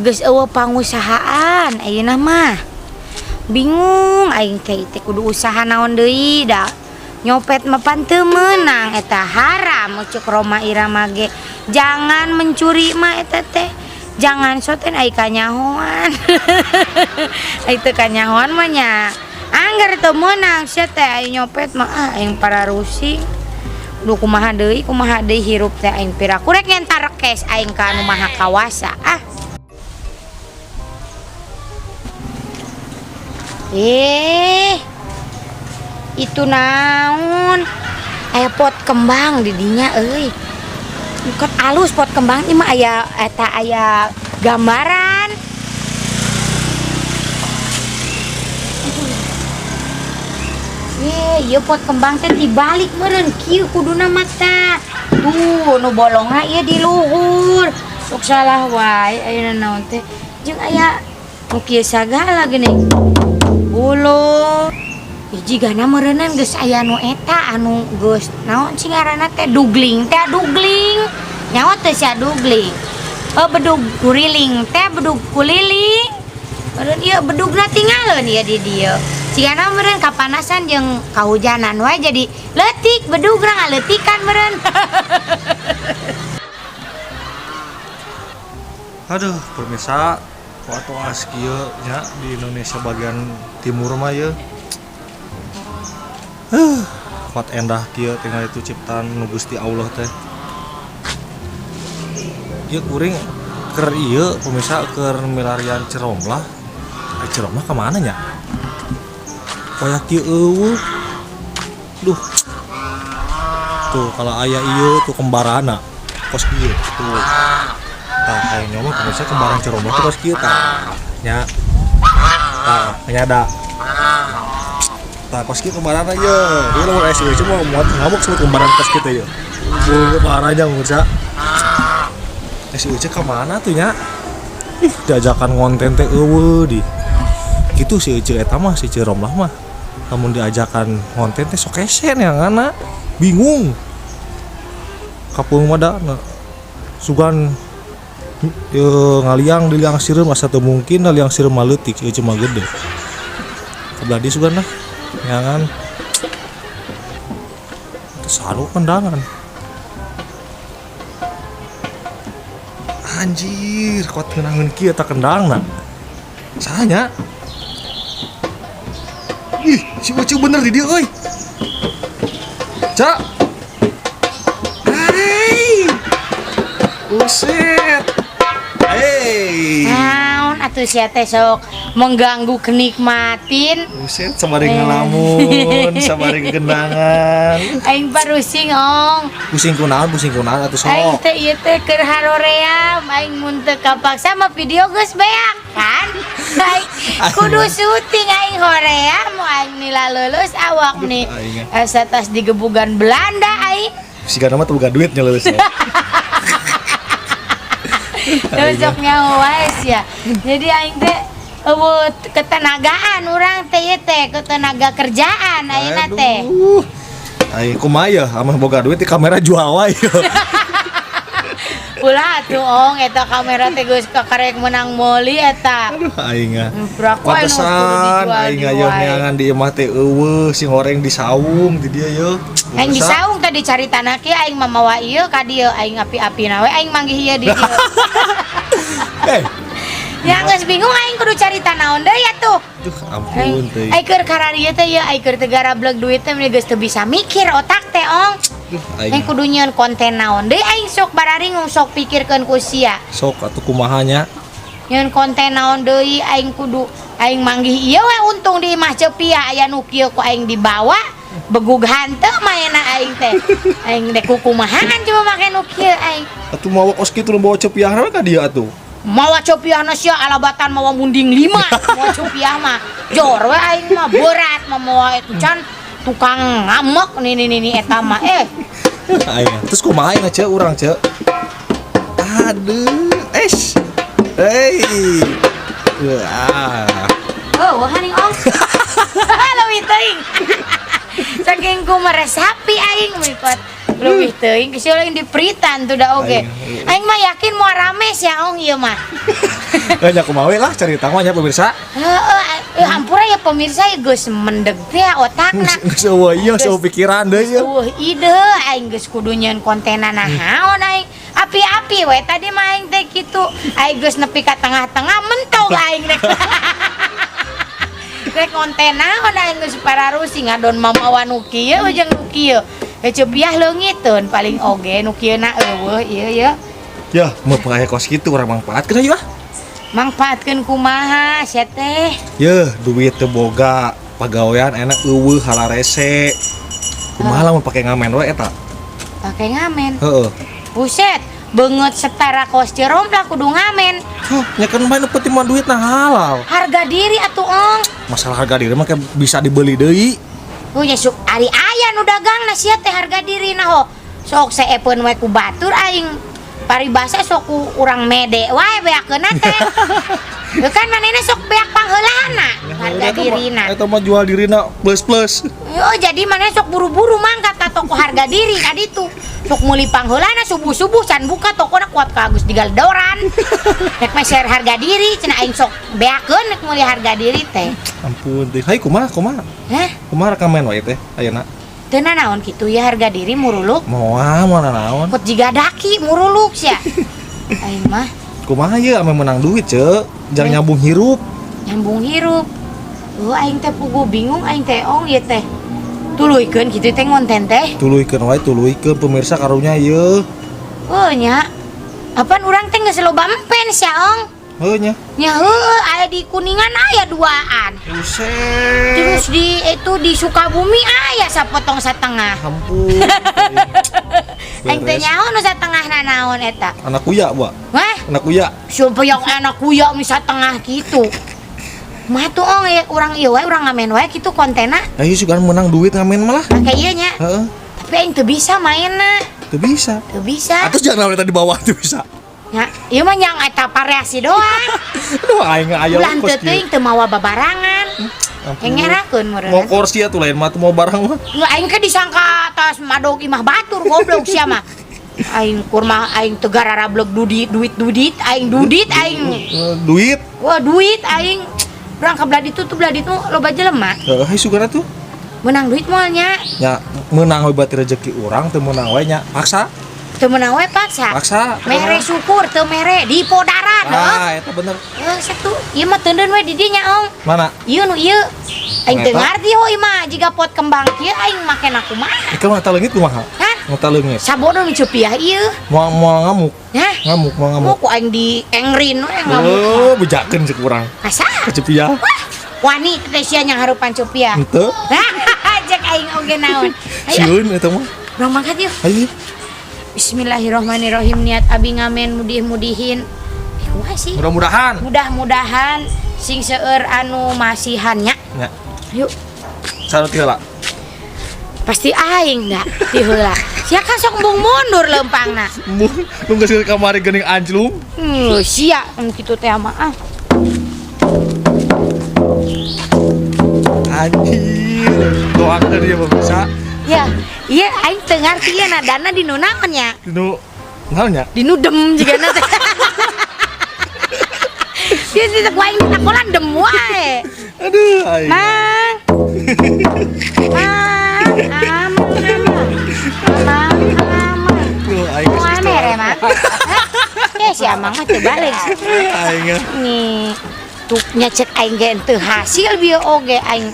geus eueuh pangusahaan ayeuna mah. Bingung aing teh kudu usaha naon deui da. Nyopet mah pan teu meunang eta haram ceuk Roma Irama ge. Jangan mencuri mah eta teh. Jangan soten ai kanyahoan. Ai teu kanyahoan mah nya. Angger teu meunang sia teh ai nyopet mah aing pararusing. Duh kumaha deui hirup teh aing pira kurek nyentar rekes aing ka anu maha kawasa itu naon aya pot kembang di dinya euy bukan alus pot kembang ieu mah aya eta aya gambaran ieu pot kembang teh dibalik meureun kieu kuduna mata tuh nu bolongna ieu di luhur sok salah wae ayeuna naon teh jeung aya nu kieu sagala geuning ulo jigana meureunnan geus aya nu eta anu geus naon sih ngaranna teh dugling nyawa teh sia dugling bedug kuriling teh bedug kuliling meureun ieu bedugna tinggalin ieu di dieu cigana meureun kapanasan jeung kahujanan wae jadi leutik bedugna ngaleutikan meureun aduh pemirsa waktu kieu nya di Indonesia bagian timur mah ye kuat endah kieu tinggal itu ciptaan nu Gusti Allah teh ieu kuring keur ieu pemirsa keur milarian ceromlah ceromlah ka mana nya kayak kieu eueuh duh tuh kalau aya ieu tuh kembarana kos kieu tuh tah kayaknya mah pemirsa kembaran ceromlah terus kieu tah nya tah nyada tah kos kieu kembaran aja ieu lamun aya seueur cuma muat ngamuk sebut kembaran kos kieu teh ieu kembaran aja pemirsa seueur ka mana tuh nya diajakan ngonten teh eueuh di kitu si Ece eta mah si Ceromlah mah lamun diajakan ngonten teh sok esen yang ngana bingung kapung mah da sugan ngaliang di liang sireum asa teu mungkin da liang sireum mah leutik ieu cuma gede kabeladi sugan lah nyangan saru kendangan anjir kuat ngeunangeun kieu eta kendangna sahanya ih si Ucu bener di dia euy Cak hai uset hei naon atuh sia teh sok mengganggu kenikmatin uset sabari ngalamun sabari gendangan aing parusing ong pusing kunaon atuh sok aing teh ieu teh keur haroream aing mun teu kapaksa mah video geus beak kan aing kudu syuting aing hoream aing nila leuleus awak nih asa tas digebugan Belanda aing sigana mah teu boga duit nya leuleus terus sok nyawa ya jadi aing teh ketenagaan urang teh ketenaga kerjaan ayeuna teh aing kumaha ya amah boga duit di kamera jual wae ulah atuh ong eta kamera teh geus kakarek menang meuli eta aduh aing pantesan aing aya neangan di imah teh eueuh sing goreng di saung di dieu ye aing di saung teh dicaritana kieu aing mah mawa ieu ka dieu aing api-apina we aing manggih ieu di dieu ya geus bingung aing kudu carita naon deui atuh duh ampun teh aing keur kararieu teh ya aing keur teu garableg duit teh geus teu bisa mikir otak teh ong aing kudu nyieun konten naon deui aing sok bararing sok pikirkeun ku sia sok atuh kumaha nya nyieun konten naon deui aing kudu aing manggih ieu we untung di imah Cepia aya nu kieu ku aing dibawa begug hanteu maena aing teh aing dek kumahaan coba make nu kieu aing atuh mawa kos kitu bawa Cepia ka dieu atuh mawa copiahna sia alabatan mawa munding 5 mawa copiah mah jor we aing mah berat mawa itu can tukang ngamek nih eta mah aing terus kumaha aing ceu urang ceu aduh oh haning ong halo teuing saking ku meresapi aing meureut Leuwih teuing geus yang dipritan tuh da oge. Aing mah yakin mau rame sia ong ieu mah. Nya kumaha we lah cerita mah nya pemirsa. Heeh, hampura ya pemirsa ya geus mendeg teh otakna. Geus eueuh ieu geus pikiran deui ya. Ide aing geus kudu nyeun kontenan naon aing. Api-api we tadi mah aing teh kitu. Aing geus nepi ka tengah-tengah mentok aing rek. Rek konten naon aing geus pararusi ngadon mamawa nu kieu jeung nu kieu. Cepiah leungiteun paling oge nu kieuna eueuh ieu ya. Ya, mau pakai kos kitu urang mangpaatkeun aya. Mangpaatkeun kumaha sia teh? Yeuh, duit teu boga, pagawean enak eueuh halarese. Kumaha lamun pake ngamen we eta? Pake ngamen. Heeh. Buset, beungeut setara kos cerom lah kudu ngamen. Hah, nya kan main peuting mah duitna halal. Harga diri atuh ong. Masalah harga diri mah kayak bisa dibeli deui. Nya sok ari aya nu dagangna sia teh harga dirina ho. Sok saepeun we ku batur aing paribasa sok ku urang mede wae beakeunna teh. Teu kan manehna sok beak pangheulana harga dirina. Eta mah jual dirina plus. Yo jadi maneh sok buru-buru mangkat ka toko harga diri ka ditu. Sok meuli pangheulana subuh-subuh can buka tokona kuat ka Agus digaldoran. Rek meser harga diri cenah aing sok beakeun rek meuli harga diri teh. Ampun teh. Hai kumaha? Heh, Kumaha rekamen wae teh ayeuna? teu naon kitu ya harga diri muruluk. Moal naon? Pot jiga daki muruluk sia. Aing mah Kumaha ye ame menang duit, Cek? Jang nyambung hirup. nyambung hirup. Aing teh puguh bingung aing teh ong ieu teh. Tuluikeun kitu teh ngonten teh. Tuluikeun wae tuluikeun pemirsa karunya ye. Nya. Apaan urang teh geus loba empen sia ong. Heuh nya. Nya heueuh aya di Kuningan aya duaan. Buset. Terus di Sukabumi aya sapotong satengah. Ampun. Aing teh nyaho nu satengahna naon eta? Anak kuya, Mbak. Wah, Anak kuya. siapa yang anak kuya mi satengah kitu. Mah tuh ong ya urang ieu wae urang ngamen wae kitu kontena. Ayo sugan menang duit ngamen malah. Make ieu nya. Heeh. Tapi aing teu bisa mainna. Teu bisa. Teu bisa. Atus jangan tadi di bawah teu bisa. Ya, ieu mah nyang eta variasi doang. Aduh aing aya Ulah teu teuing teu mawa babarangan. Hengerakeun meureun. Mau kursi atuh lain mah teu mau barang mah. Nu aing ke disangka tas madog imah batur goblok sia mah. Aing kurma aing teu gararablog duit aing Duit. wah duit aing urang ka belah ditu loba jelema Heuh sugan atuh. menang duit moal nya Nya menang we berarti rezeki urang teu meunang we nya paksa. teu meunang we paksa mere syukur teu mere di podaran eta bener. Satu ieu mah teundeun we di dinya ong Mana? ieu nu ieu aing teu ngarti ho ieu mah jiga pot kembang kieu aing makena kumaha Ika mah taleungit kumaha? hah Mau taleungit. sabodo nu cepiah ieu Mau ngamuk. hah Ngamuk. mau ku aing di engrin we ngamuk Oh, bejakeun ceuk urang. asa Kecepia. wani teh sia nya harupan cepiah Henteu. Cek aing oge naon. Sieun eta mah. Urang mangkat yuk. Ayo. Bismillahirrahmanirrahim niat abi ngamen mudih-mudihin. Kumaha sih? Mudah-mudahan. Mudah-mudahan sing seueur anu masihannya. Nya. Yuk, Sarut heula. pasti aing da ti heula. Sia kan sok embung mundur leumpangna. Nu geus ke kamari geuning anjlum. Sia kitu teh mah ah. Anjir. Doakeun dia pemirsa. Ya, iya aing teu ngarti ya nadana di nu naon nya. Dinu naon nya? Di nu dem jigana teh. Dia di aing di takolan dem wae. Aduh, aing. Mang. Tuh, aing geus mere, Mang. Si Amang teh balik. Aing. Nih, tuh nyecek aing ge teu hasil bieu oge aing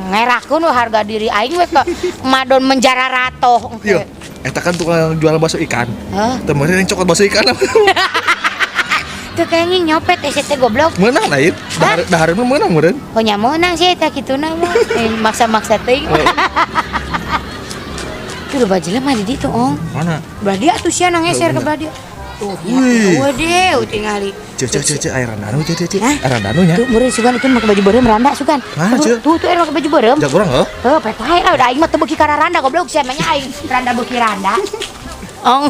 ngerakeun harga diri aing we ke madon menjara ratoh. Yo, eta kan tukang jual bakso ikan. Heh. Teu meureun yang cokot bakso ikan. Teu kayaknya nyopet teh goblok. Meunang lain. Dahareun mah meunang meureun. Pokoknya meunang sih eta kituna mah. Maksa-maksa teuing. Tuh lo bajela mah di ditu ong. Mana? Belah dia atuh sia nanggeser ke belah dia. Tuh ya, deh, tingali. Cek air randanu cek. Hah? Air randanu nya. Tuh meureun sugan itu make baju beureum randa sugan. Mana, Ceu? Tuh air make baju beureum. Jak urang heuh. Heuh, pek wae lah udah aing mah teu beuki ka randa goblok sia mah nya aing randa beuki randa. Ong.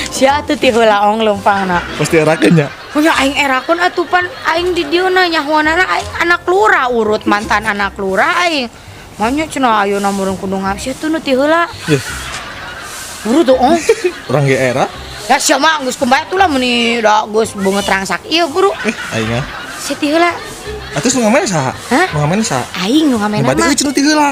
Sia atuh ti heula ong leumpangna. Pasti erakeun nya. Punya aing erakeun atuh pan aing di dieu na nyahoana aing anak lurah urut mantan anak lurah aing. Manya cenah ayeuna meureun kudu ngabsi tuh nu ti heula. Yeh, Buru tuh urang ge era. Ya sia mah geus kembali tuh lah meni da geus beungeut rangsak ieu buru. Aing mah. Si ti heula. Atuh nu ngamain saha? Hah? Nu ngamain saha? Aing nu ngamenan Berarti mah. euy cenah ti heula.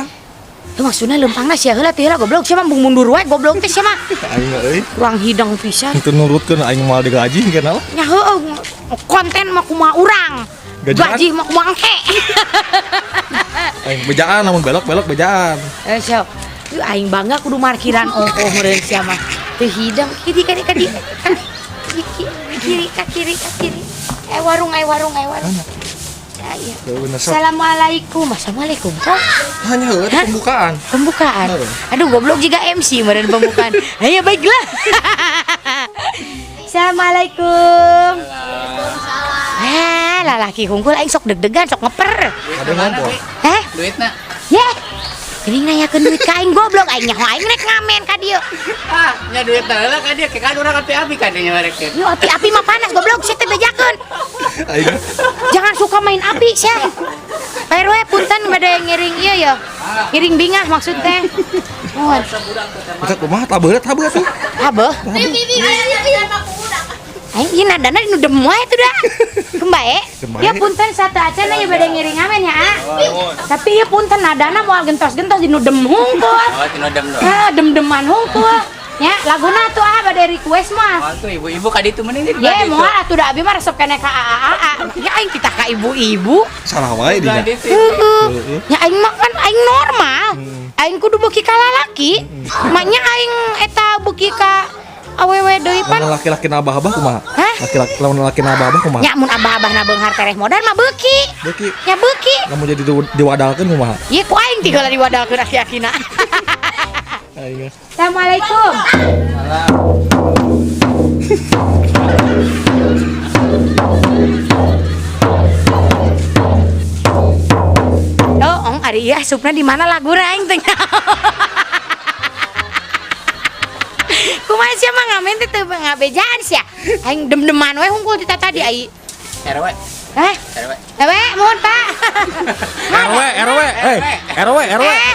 Tuh maksudna leumpangna sia heula ti heula goblok sia mah bung mundur wae goblok teh sia mah. Aing mah euy. Kurang hidang pisan. Itu nurutkeun aing moal digaji kenal. Nya heueuh konten mah kumaha urang. Gajian? Gaji mah kumaha engke. Aing bejaan lamun belok Sok. bejaan. Aing bangga kudu markiran ongkoh meureun sia mah. Teu hidang kiri ka kiri. Kiri ka kiri. Warung. Ya, iya. Bener sok. Assalamualaikum. Assalamualaikum. Kok Hanya heueuh Hah? pembukaan. pembukaan? Heeh. Aduh goblok juga MC meureun pembukaan. Ya baiklah. Assalamualaikum. Lalaki hungkul aing sok deg-degan, sok ngeper. Ada ngompol. Heh? Duitna. Ye. Geuning nanyakeun duit ka aing goblok aing nyaho aing rek ngamen ka dieu. Nya duitna heula ka dia ke kan urang api-api ka dinya merek teh. Yo api mah panas goblok sia teh bejakeun. Aing Jangan suka main api sia. Pak RW punten bade ngiring ieu ya. Ngiring bingah maksud teh. Mohon. kita kumaha tabeureut tuh. Abeuh. Aing ieu nadana nu dem wae tuh dah. Kembae. Kembae. Ya punten satu acan ya bade ngiring amen ya. Tapi ieu punten nadana moal gentos-gentos di nu dem hungkul. Oh, tino dem doang. Dem-deman hungkul. Ya, laguna tuh bade request mah. Oh, tuh ibu-ibu ka ditu mending di. Ye, moal atuh da abi mah resep kene ka AAA. Ya aing kita ka ibu-ibu. Salah wae dinya. Heeh. Ya aing mah kan aing normal. Aing kudu beuki ka lalaki. Maknya aing eta beuki ka awewe deui pan. Lamun laki-laki na abah-abah kumaha? Hah? Lamun laki na abah-abah kumaha? Nya mun abah-abahna beunghar tereh modal mah beuki. Beuki. Ya beuki. Lamun jadi diwadalkeun kumaha? Ye ku aing tinggal diwadalkeun aki-akina. Aing. Assalamualaikum. Oh, ari ieu asupna di mana lagu aing teh. Kumaha sia mah ngamen teh teu ngabejaan sia. Aing dem-deman we hungkul ti tadi ai. RW. Hah? RW. Ewe, mohon Pak. RW. RW.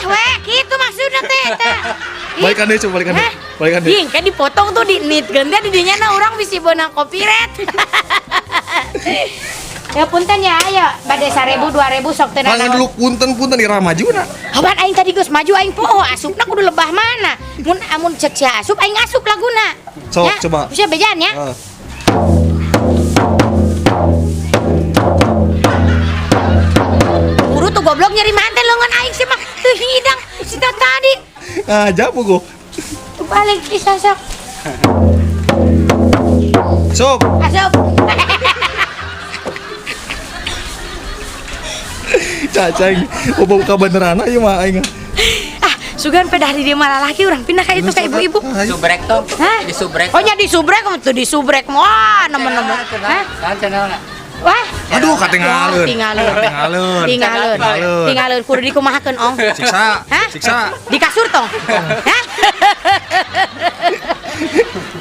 We, kitu maksudna teh eta. Balikan deui coba balikan deui. Hah? Balikan deui. Ding, kan dipotong tuh di nitkeun teh di dinya na urang bisi beunang copyright. Ya punten ya, ayo bade 1.000 2.000 sok teu Mangan dulu punten di ramajuna. Haban aing tadi geus maju aing poho asupna kudu lebah mana. Mun cek sia asup aing asup laguna. Sok, Ya, coba. Bisa bejaan ya. Heeh. Guru tuh goblok nyeri manten leungeun aing sih mah teu hidang si tadi. Aja pugu. Balik bisa sok. Sok. Asup. Cacing. Buka beneran ieu mah aing. Sugan pedah di dia malah laki orang pindah kayak itu kayak ibu-ibu. Subrek tuh. Hah? Di subrek. Oh nya di subrek kamu tuh di subrek wah nemen-nemen. Hah? Kan channelna. Wah. Aduh katingaleun. Tinggalin. Tinggalin. Tinggalin kudu dikumahakeun ong. Siksa. Hah? Siksa. Di kasur tong. Hah?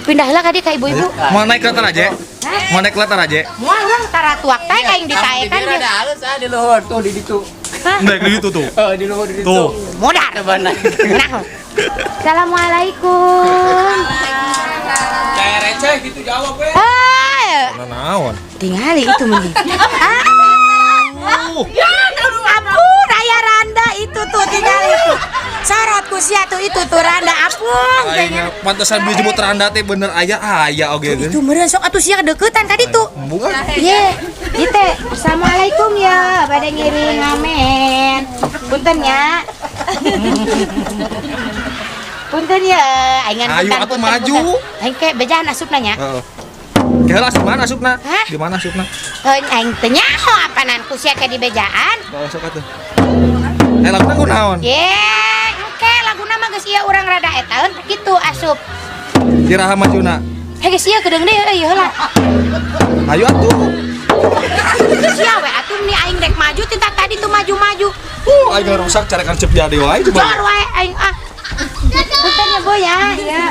Pindahlah ka dia ka ibu-ibu. Mau naik ke atas aja. Hah? Mau naik ke atas aja. Moal urang tara tuak teh aing ditaekan Dia dia. ada halus di luhur tuh di ditu. Hah? Naik ke itu tuh. Oh, di luhur di ditu. Tuh. Modar. Benar. Nah. Assalamualaikum. Kayak receh gitu jawab we. Hai. Naon? Tingali itu mending. Ya, Apun aya randa itu tuh tinggal itu. Sorot ku sia tuh itu tuh randa apung Aing pantesan beli jemput randa teh bener aya oge itu meureun sok atuh sia deukeutan ka ditu. Bukan. Ye, ieu teh. Assalamualaikum ya, bade ngiring ngamen. Punten ya. Punten ya, aing ngan Ayo, atuh maju. Aing ke bejaan asupna nya. Heeh. Kela asup mana asupna? Hah? Di mana asupna? Aing teh nyaho apanan ku sia ke di bejaan. Bawa sok atuh. Laguna kunaon? Ye, engke laguna mah geus ieu urang rada etaeun kitu asup. Diraha majuna. Heh geus ieu kedeung deui ieu heula. Ayo atuh. Geus sia we atuh ni aing rek maju tinta tadi tuh maju-maju. Aing rusak cara kancep jadi wae Jor coba. wae aing ah. Punten ya Boy ya. Ya.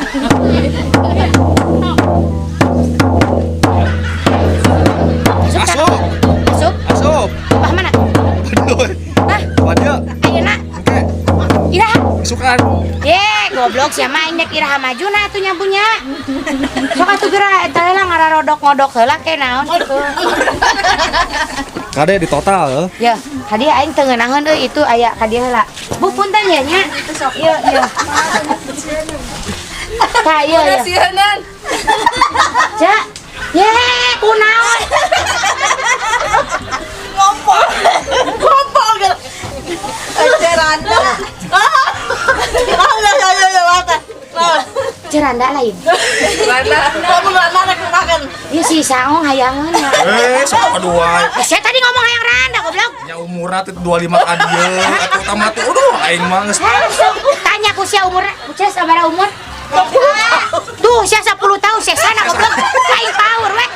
Asup. Asup. Asup. Bah mana? Aduh. Hah? Wadah. Ayeuna Oke. goblok sia mah aing dek iraha majuna atuh nyabunya. Sok atuh geura eta heula ngararodok ngodok heula ke naon kitu. Kade di total Ya, hadiah aing teu ngeunaheun euy itu aya ka dieu heula. Bu punten ya nya. Ieu ieu. Tah ieu ieu. Kasiheunan. Ja. Ye, kunaon? Ngompol gitu. Ceranda. Ceranda lain. Kamu nggak mana makan? Ieu si saong hayangeun ya. sok kedua Saya tadi ngomong hayang randa goblok. nya umurna teh 25 ka dieu atuh tamat tuh aduh aing mah geus Tanya ku sia umurna, sia sabaraha umur? Tuh, sia 10 tahun sia sana goblok. Aing power we.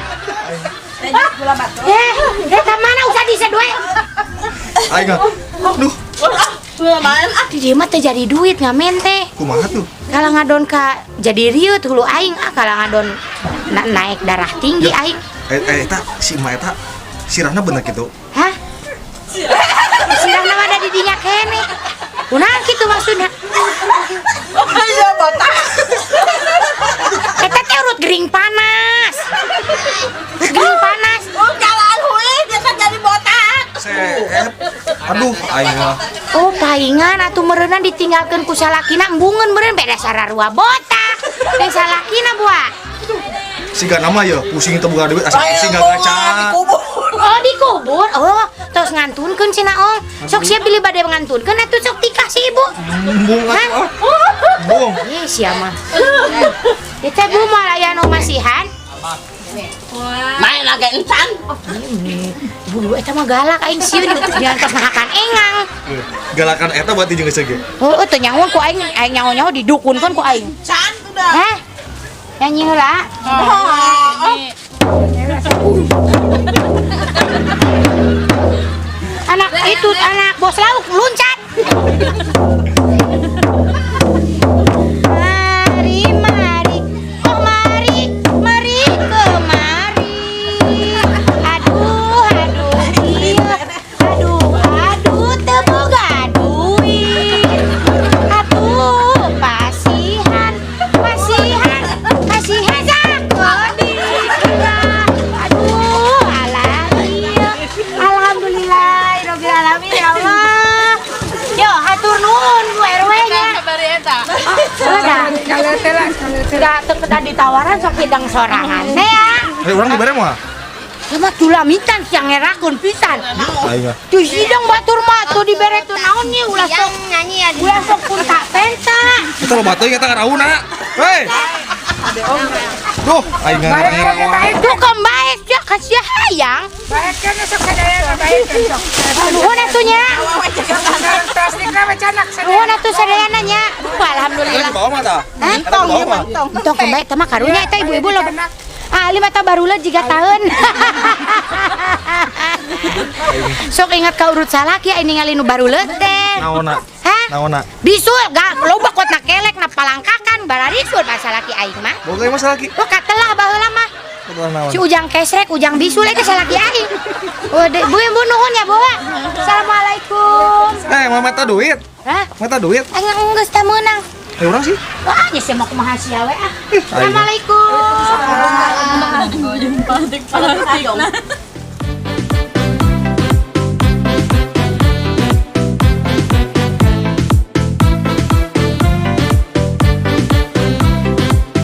Eta mana usah disedoe. aing duh Di dieu mah teh jadi duit ngamen teh. kumaha tuh Kalau ngadon ka jadi riut hulu aing kalau ngadon naik darah tinggi aing. eta si Ima eta sirahna bener gitu Hah? Sirahna mah ada di dinya kene. Kunaon kitu maksudna? Iya botak. Eta teh urut gering panas. Urut gering panas. Jalan huli dia kan jadi botak. aduh aing mah Oh, paingan atuh meureunna ditinggalkeun ku salakina embungeun meureun beda sararua botak. Teh salakina buah. siga nama ya pusing teu boga duit asa pusing gaca Oh, dikubur. Oh, tos ngantunkeun cenah ong. Sok sia pilih bade ngantunkeun atuh sok dikasih ibu. embung Hah? embung Ih, sia mah. Kita bu mau aya nu masihan. Main agak encan. Bulu eta mah galak aing sieun diantos nahakan engang. galakan eta berarti jeung geus ge Oh, teu nyaho ku aing nyaho-nyaho didukunkeun ku aing. Can udah. Hah? Nyanyi heula. Anak itu anak bos lauk luncat. Mari mari, oh mari mari kemari. Aduh aduh iya, aduh teu boga duit. Atuh pasihan sakodi. Aduh alah iya. Alhamdulillahirabbil alamin ya Allah. Yo hatur nuhun Bu RW nya. Bari eta. Sudah teu ditawaran sok hidang sorangan teh ya. urang dibere mah Sama tulamitan siang ngerakeun pisan. aing mah Tuh hidang batur mah tuh dibere tuh naon nya ulah sok nyanyi ya. Ulah sok punta penta. eta loba teuing eta ngarauna hei duh aing ngarawa Tuh kembaik dia kasih hayang. Baik kan sok sadayana baik kan sok. Nuhun atunya. Plastikna mah canak Nuhun atuh sadayana nya. Alhamdulillah. bawa mah tah Hah? Tong ya, Bang. Tong kembaik teh mah karunya eta ibu-ibu lo. Ah, 5 tahun barulah 3 tahun. Sok ingat ka urut salaki ai ningali nu baruleut teh. naonna Hah? naonna Bisul gak loba kotna kelek na palangkakan bararisul masalaki aing mah. boga mah salaki Lo katelah baheula mah. naon Si ujang kesrek, ujang bisul eta salaki aing. Oh, Bu nuhun ya, Bu. Assalamualaikum. mah mata duit Hah? mata duit Aing geus teh meunang. urang sih Wah, nya sih mau kumaha sia we ah. Assalamualaikum.